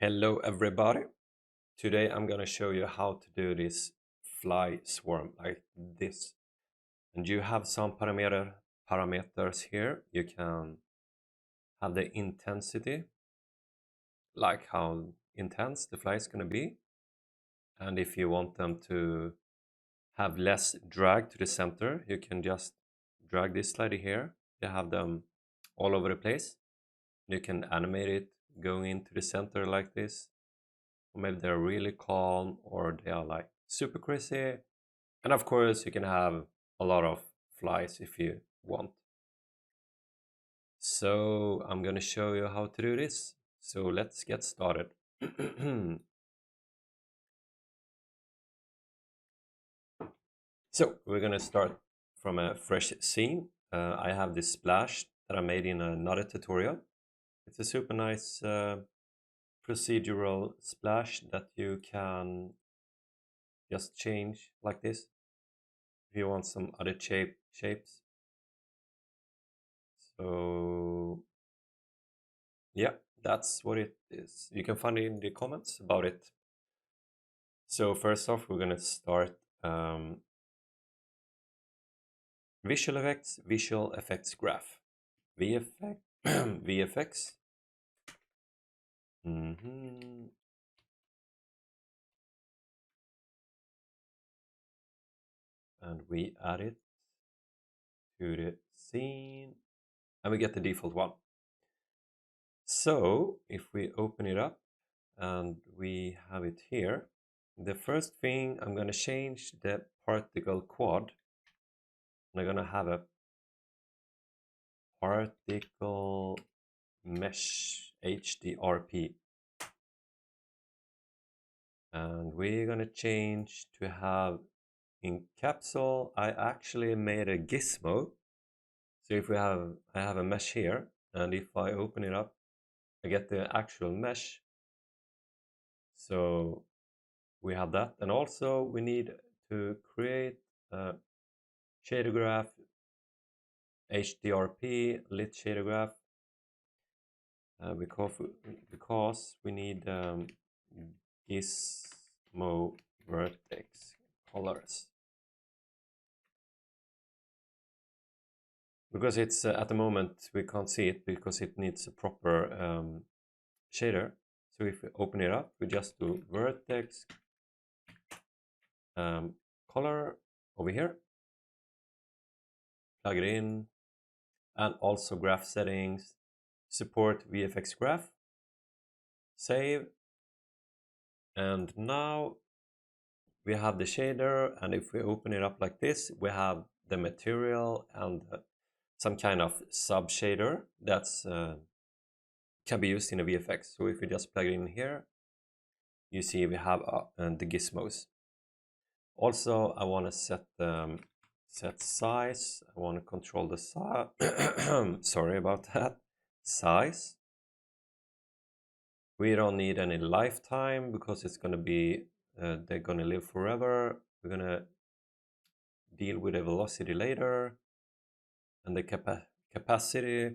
Hello everybody. Today I'm gonna show you how to do this fly swarm like this. And you have some parameters here. You can have the intensity, like how intense the fly is gonna be. And if you want them to have less drag to the center, you can just drag this slider here. You have them all over the place. You can animate it going into the center like this. Or maybe they're really calm or they are like super crazy. And of course, you can have a lot of flies if you want. So I'm going to show you how to do this. So let's get started. So we're going to start from a fresh scene. I have this splash that I made in another tutorial. It's a super nice procedural splash that you can just change like this if you want some other shapes. So yeah, that's what it is. You can find it in the comments about it. So first off, we're gonna start visual effects graph, VFX, VFX. And we add it to the scene, and we get the default one. So if we open it up and we have it here, the first thing I'm gonna change the particle quad. I'm gonna have a particle mesh HDRP, and we're gonna change to have in capsule. I actually made a gizmo, so if I have a mesh here, and if I open it up I get the actual mesh. So we have that, and also we need to create a shader graph, HDRP lit shader graph, because we need gizmo vertex colors, because it's at the moment we can't see it because it needs a proper shader. So if we open it up, we just do vertex color over here, plug it in, and also graph settings, support VFX graph, save. And now we have the shader, and if we open it up like this, we have the material and some kind of sub shader that's can be used in a VFX. So if we just plug it in here, you see we have the gizmos. Also, I want to set size. I want to control the size. Sorry about that. Size. We don't need any lifetime because it's going to be they're going to live forever. We're going to deal with the velocity later, and the capacity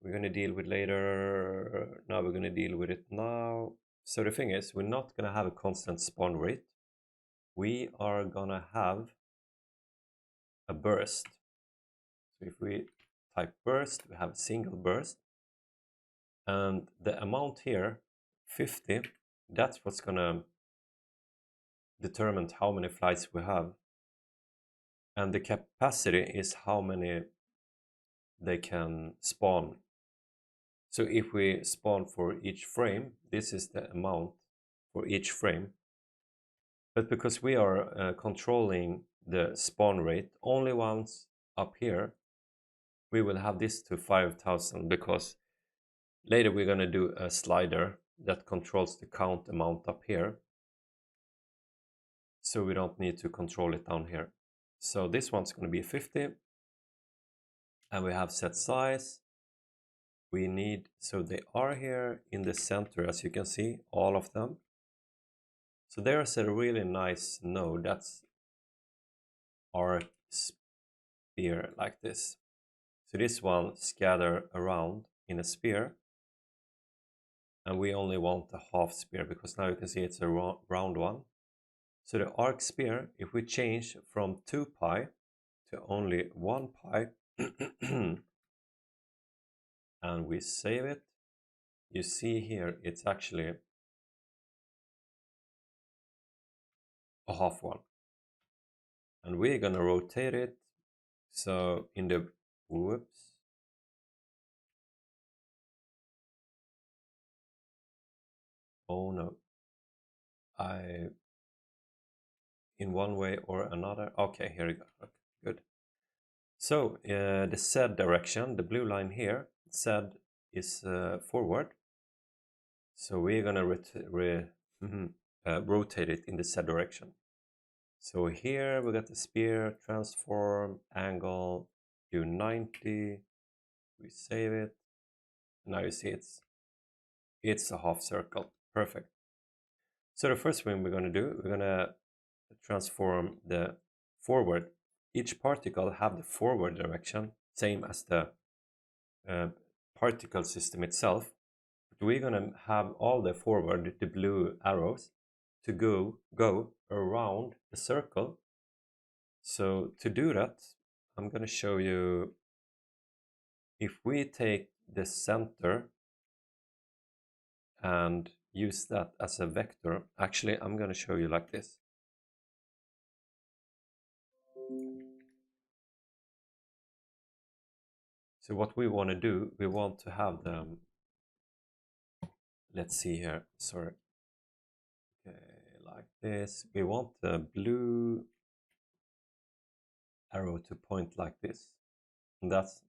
we're going to deal with later. Now we're going to deal with it now. So the thing is, we're not going to have a constant spawn rate. We are going to have a burst. So if we type burst, we have a single burst, and the amount here, 50, that's what's going to determine how many flights we have. And the capacity is how many they can spawn. So if we spawn for each frame, this is the amount for each frame. But because we are controlling the spawn rate only once up here, we will have this to 5,000, because later we're going to do a slider that controls the count amount up here. So we don't need to control it down here. So this one's going to be 50. And we have set size. We need, so they are here in the center, as you can see, all of them. So there's a really nice node that's our sphere like this. So this one scatter around in a sphere. and we only want a half sphere because now you can see it's a round one. So the arc sphere, if we change from 2 pi to only 1 pi and we save it, you see here it's actually a half one. And we're gonna rotate it. So in the, whoops. Oh no. In one way or another. Okay, here we go. Okay, good. So the Z direction, the blue line here, Z is forward. So we're gonna rotate it in the Z direction. So here we got the sphere, transform, angle, do 90. We save it. Now you see it's a half circle. Perfect. So the first thing we're gonna do, we're gonna transform the forward. Each particle have the forward direction, same as the particle system itself. But we're gonna have all the forward, the blue arrows, to go around the circle. So to do that, I'm gonna show you, if we take the center and use that as a vector. Actually, I'm gonna show you like this. So what we want to do, we want to have them, let's see here, sorry, okay, like this. We want the blue arrow to point like this, and that's,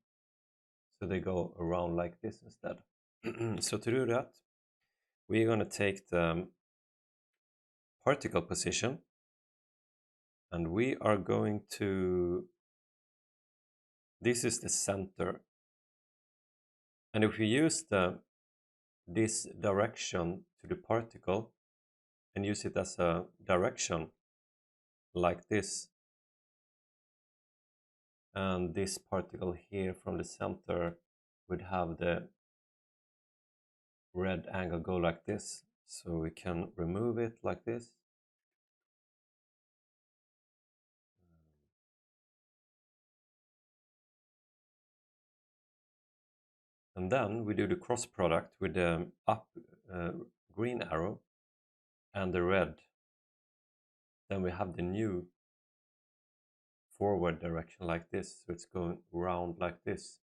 so they go around like this instead. So to do that, we're going to take the particle position, and we are going to, this is the center, and if we use this direction to the particle and use it as a direction like this, and this particle here from the center would have the red angle go like this, so we can remove it like this. And then we do the cross product with the up green arrow and the red. Then we have the new forward direction like this, so it's going round like this.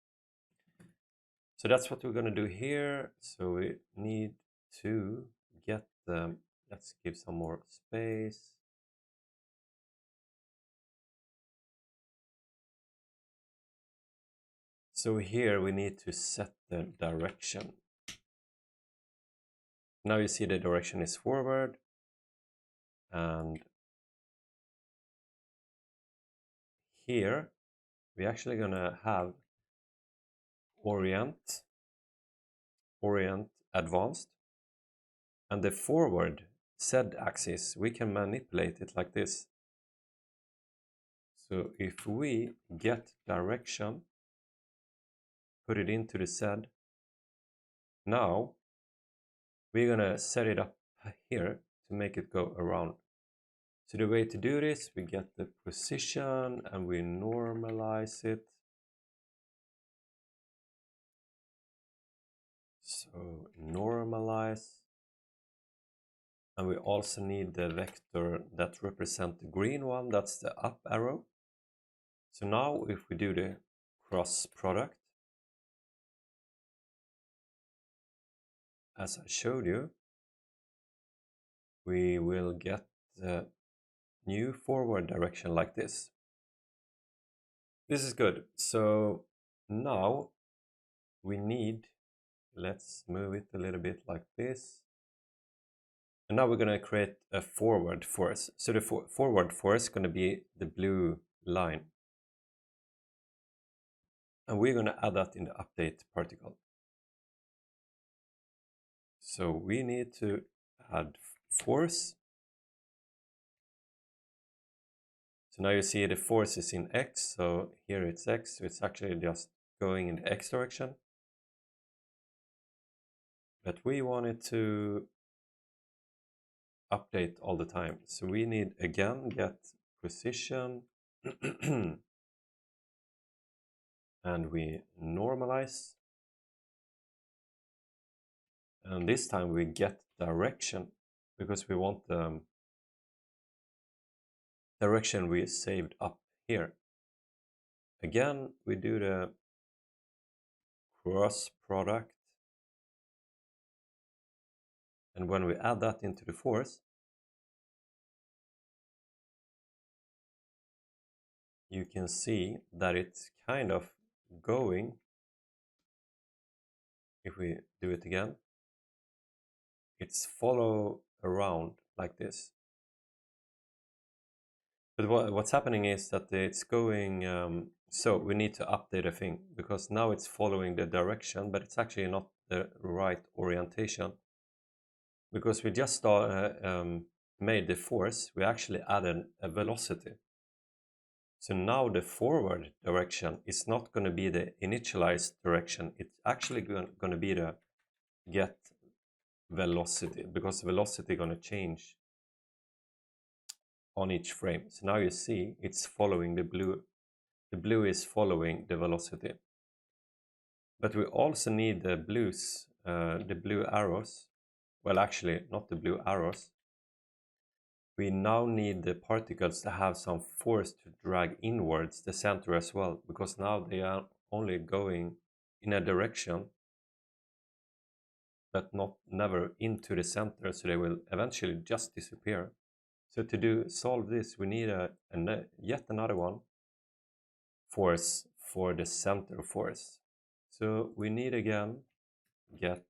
So that's what we're going to do here. So we need to get the, let's give some more space. So here we need to set the direction. Now you see the direction is forward, and here we're actually gonna have orient advanced, and the forward Z axis we can manipulate it like this. So if we get direction, put it into the Z, now we're gonna set it up here to make it go around. So the way to do this, we get the position and we normalize it. So normalize, and we also need the vector that represents the green one, that's the up arrow. So now if we do the cross product, as I showed you, we will get the new forward direction like this. This is good. So now we need, let's move it a little bit like this. And now we're going to create a forward force. So the forward force is going to be the blue line. And we're going to add that in the update particle. So we need to add force. So now you see the force is in X. So here it's X. So it's actually just going in the X direction. but we want it to update all the time. So we need again get position and we normalize, and this time we get direction because we want the direction we saved up here. Again, we do the cross product, and when we add that into the force, you can see that it's kind of going. If we do it again, it's follow around like this. But what's happening is that it's going, so we need to update a thing because now it's following the direction, but it's actually not the right orientation. Because we just made the force, we actually added a velocity. So now the forward direction is not going to be the initialized direction. It's actually going to be the get velocity, because velocity is going to change on each frame. So now you see it's following the blue. The blue is following the velocity. But we also need the blues, the blue arrows. Well, actually, not the blue arrows. We now need the particles to have some force to drag inwards the center as well, because now they are only going in a direction but never into the center, so they will eventually just disappear. So to solve this, we need yet another one force for the center force. So we need again get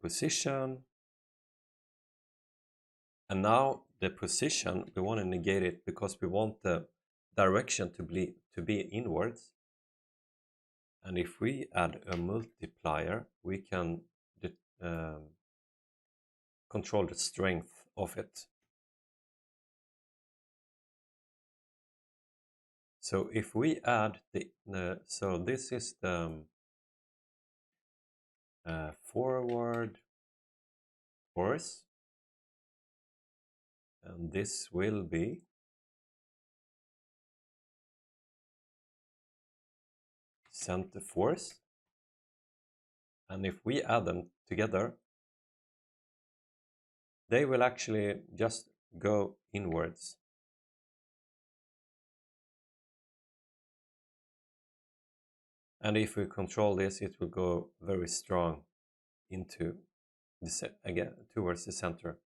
position, and now the position we want to negate it because we want the direction to be inwards. And if we add a multiplier, we can control the strength of it. So if we add so this is the forward force, and this will be center force, and if we add them together, they will actually just go inwards. And if we control this, it will go very strong into again towards the center.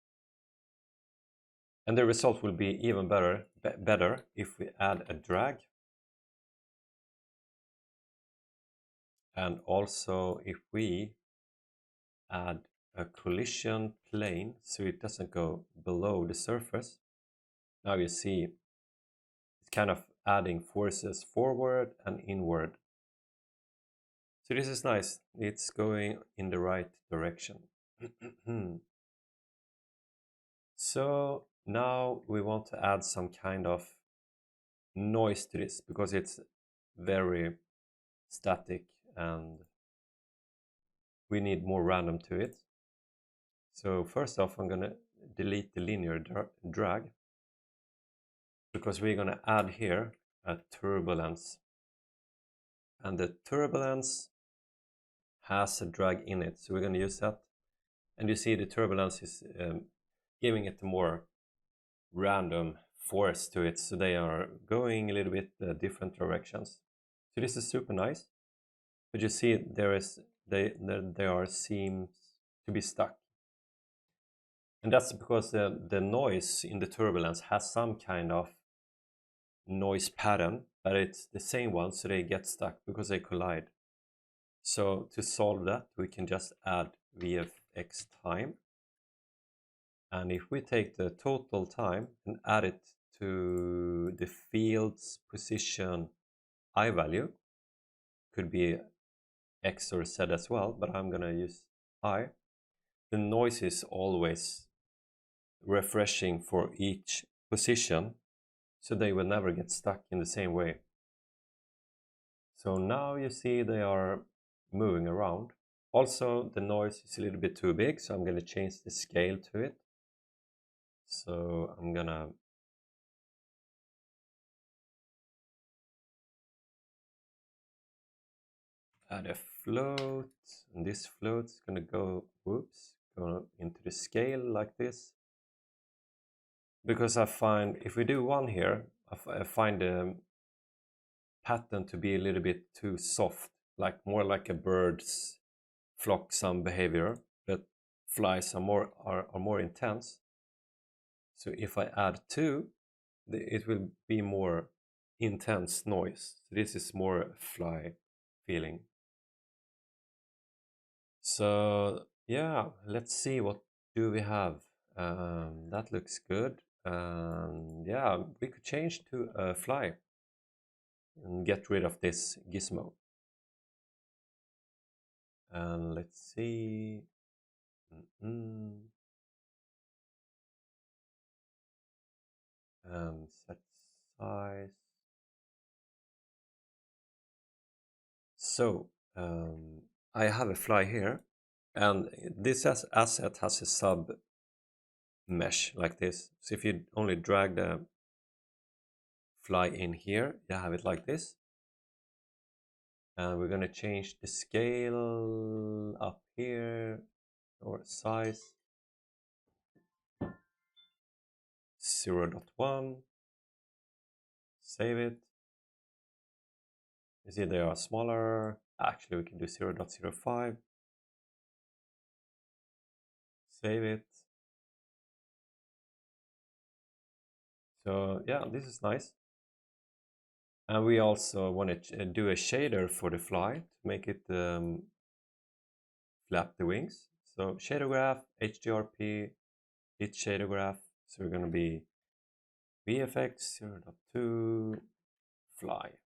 And the result will be even better if we add a drag, and also if we add a collision plane so it doesn't go below the surface. Now you see it's kind of adding forces forward and inward. So this is nice. It's going in the right direction. So now we want to add some kind of noise to this because it's very static and we need more random to it. So first off, I'm going to delete the linear drag because we're going to add here a turbulence. And the turbulence has a drag in it, so we're going to use that. And you see the turbulence is giving it a more random force to it, so they are going a little bit different directions. So this is super nice, but you see there are seems to be stuck, and that's because the noise in the turbulence has some kind of noise pattern, but it's the same one, so they get stuck because they collide. So to solve that, we can just add VFX time. And if we take the total time and add it to the field's position I value, could be X or Z as well, but I'm gonna use I. The noise is always refreshing for each position, so they will never get stuck in the same way. So now you see they are moving around, Also, the noise is a little bit too big, so I'm going to change the scale to it. So I'm going to add a float, and this float is going to go into the scale like this. Because I find if we do one here, I find the pattern to be a little bit too soft, like more like a bird's flock-some behavior, but flies are more intense. So if I add two, it will be more intense noise. So this is more fly feeling. So yeah, let's see what do we have. That looks good. Yeah, we could change to a fly and get rid of this gizmo. And let's see. And set size. So I have a fly here, and this asset has a sub mesh like this. So if you only drag the fly in here, you have it like this. And we're going to change the scale up here, or size 0.1. Save it. You see they are smaller. Actually, we can do 0.05. Save it. So yeah, this is nice. And we also want to do a shader for the fly to make it flap the wings. So shader graph, HDRP, hit shader graph. So we're going to be VFX 0.2 fly.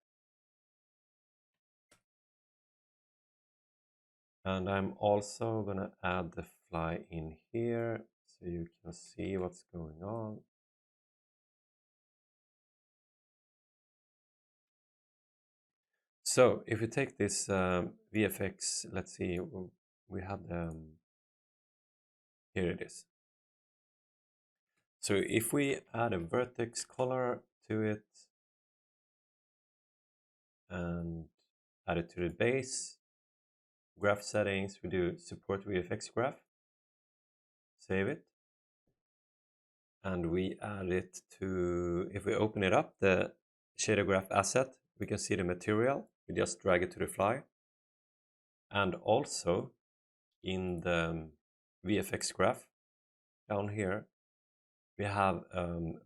And I'm also going to add the fly in here so you can see what's going on. So if we take this VFX, let's see, we have here it is. So if we add a vertex color to it and add it to the base, graph settings, we do support VFX graph, save it, and we add it to, if we open it up, the shader graph asset, we can see the material. We just drag it to the fly. And also in the VFX graph down here, we have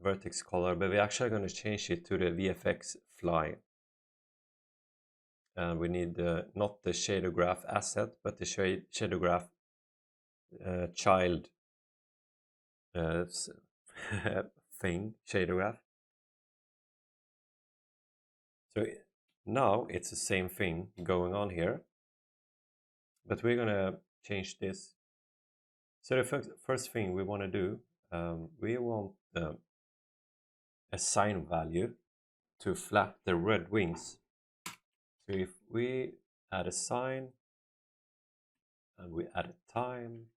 vertex color, but we're actually going to change it to the VFX fly. And we need not the shader graph asset, but the shader graph child thing, shader graph. So now it's the same thing going on here, but we're gonna change this. So the first thing we want to do, we want a sign value to flap the red wings. So if we add a sign and we add a time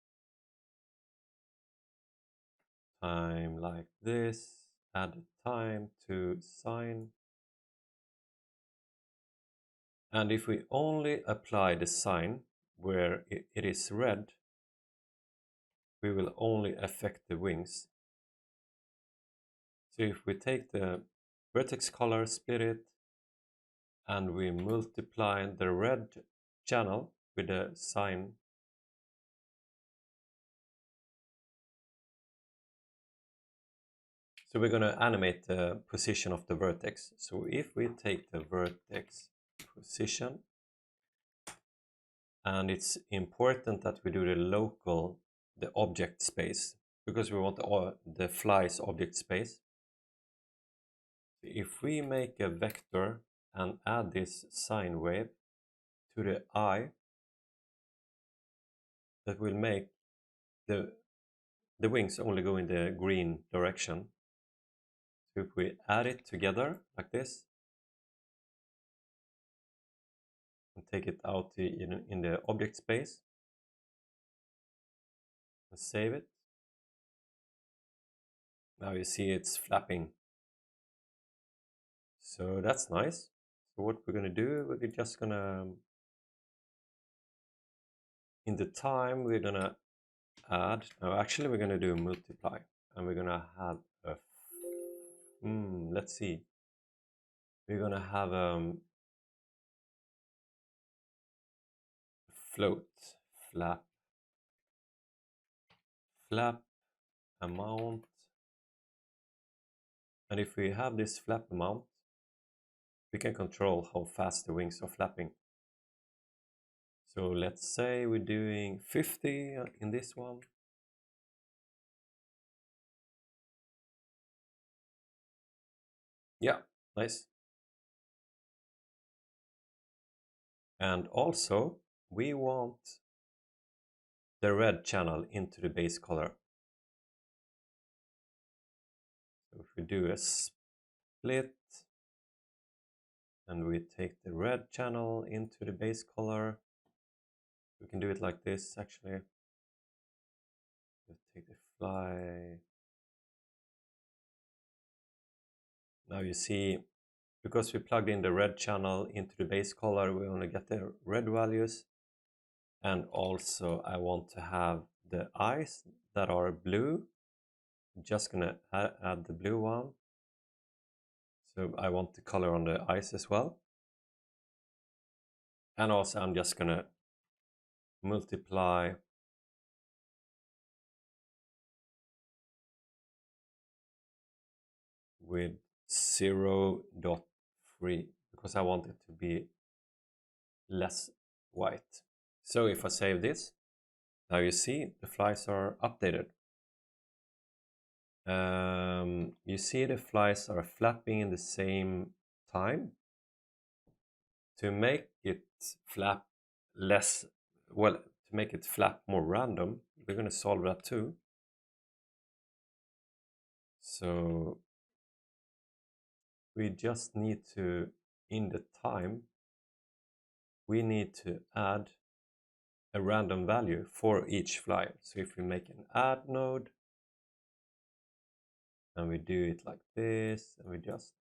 like this, add a time to sign. And if we only apply the sign where it is red, we will only affect the wings. So if we take the vertex color, split it, and we multiply the red channel with the sign, so we're going to animate the position of the vertex. So if we take the vertex position, and it's important that we do the object space, because we want the fly's object space. If we make a vector and add this sine wave to the eye, that will make the wings only go in the green direction. So if we add it together like this and take it out in the object space, Let's save it. Now you see it's flapping. So that's nice. So what we're gonna do, we're just gonna, in the time, we're gonna add, no, actually we're gonna do multiply, and we're gonna have a, let's see, we're gonna have float, flap amount, and if we have this flap amount, we can control how fast the wings are flapping. So let's say we're doing 50 in this one. Yeah, nice. And also we want the red channel into the base color. So if we do a split and we take the red channel into the base color, we can do it like this actually. Let's take the fly. Now you see, because we plugged in the red channel into the base color, we only get the red values. And also I want to have the eyes that are blue. I'm just gonna add the blue one. So I want the color on the eyes as well. And also I'm just gonna multiply with 0.3 because I want it to be less white. So if I save this, now you see the flies are updated. You see the flies are flapping in the same time. To make it flap less, well, to make it flap more random, we're going to solve that too. So we just need to, in the time, we need to add a random value for each fly. So if we make an add node, and we do it like this, and we just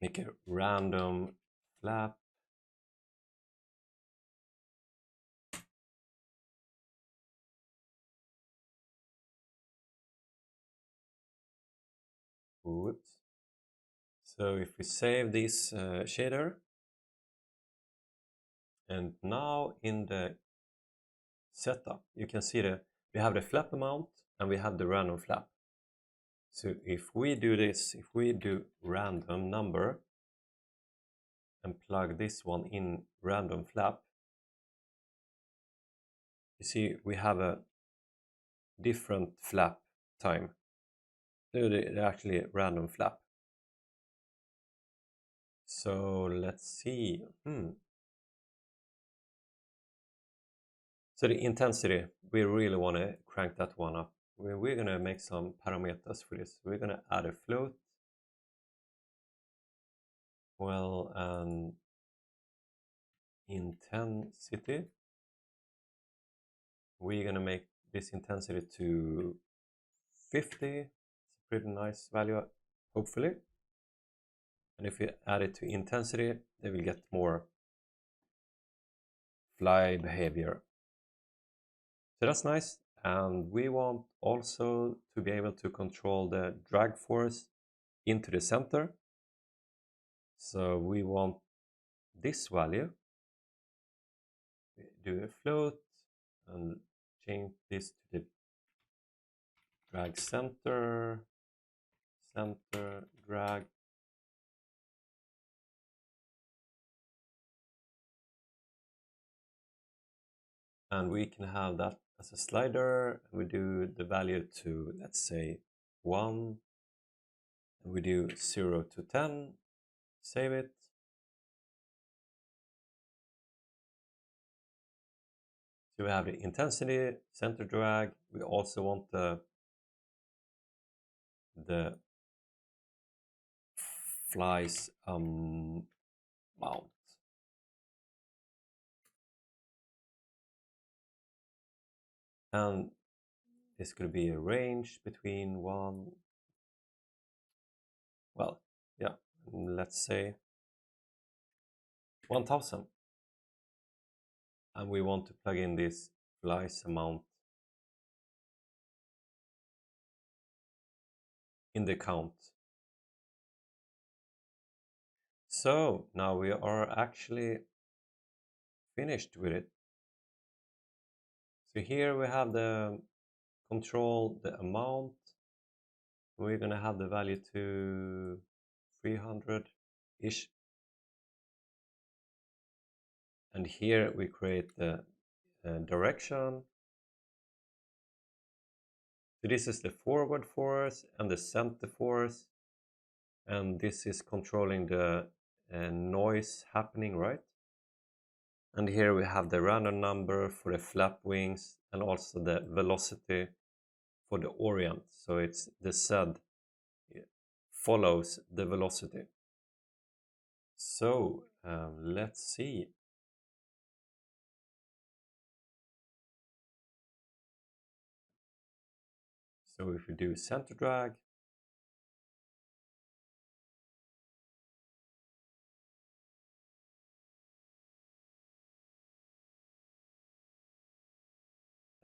make a random flap. Whoops. So if we save this shader, and now in the setup, you can see we have the flap amount and we have the random flap. So if we do this, if we do random number and plug this one in random flap, you see we have a different flap time. So they're actually random flap. So let's see. So the intensity, we really want to crank that one up. We're going to make some parameters for this. We're going to add a float. Well, and intensity. We're going to make this intensity to 50. It's a pretty nice value, hopefully. And if we add it to intensity, they will get more fly behavior. So that's nice. And we want also to be able to control the drag force into the center. So we want this value. We do a float and change this to the drag center, drag. And we can have that as a slider. We do the value to, let's say, 1. And we do 0 to 10. Save it. So we have the intensity, center drag. We also want the flies amount. and this could be a range between well, yeah, let's say 1000, and we want to plug in this flies amount in the count. So now we are actually finished with it. So here we have the control, the amount. We're gonna have the value to 300-ish. And here we create the direction. So this is the forward force and the center force. And this is controlling the noise happening, right? And here we have the random number for the flap wings and also the velocity for the orient. So it's the Z follows the velocity. So let's see. So if we do center drag,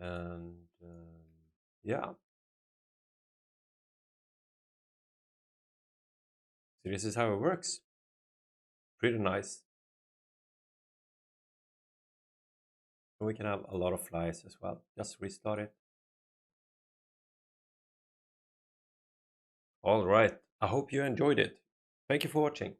and yeah, so this is how it works. Pretty nice. And we can have a lot of flies as well. Just restart it. All right. I hope you enjoyed it. Thank you for watching.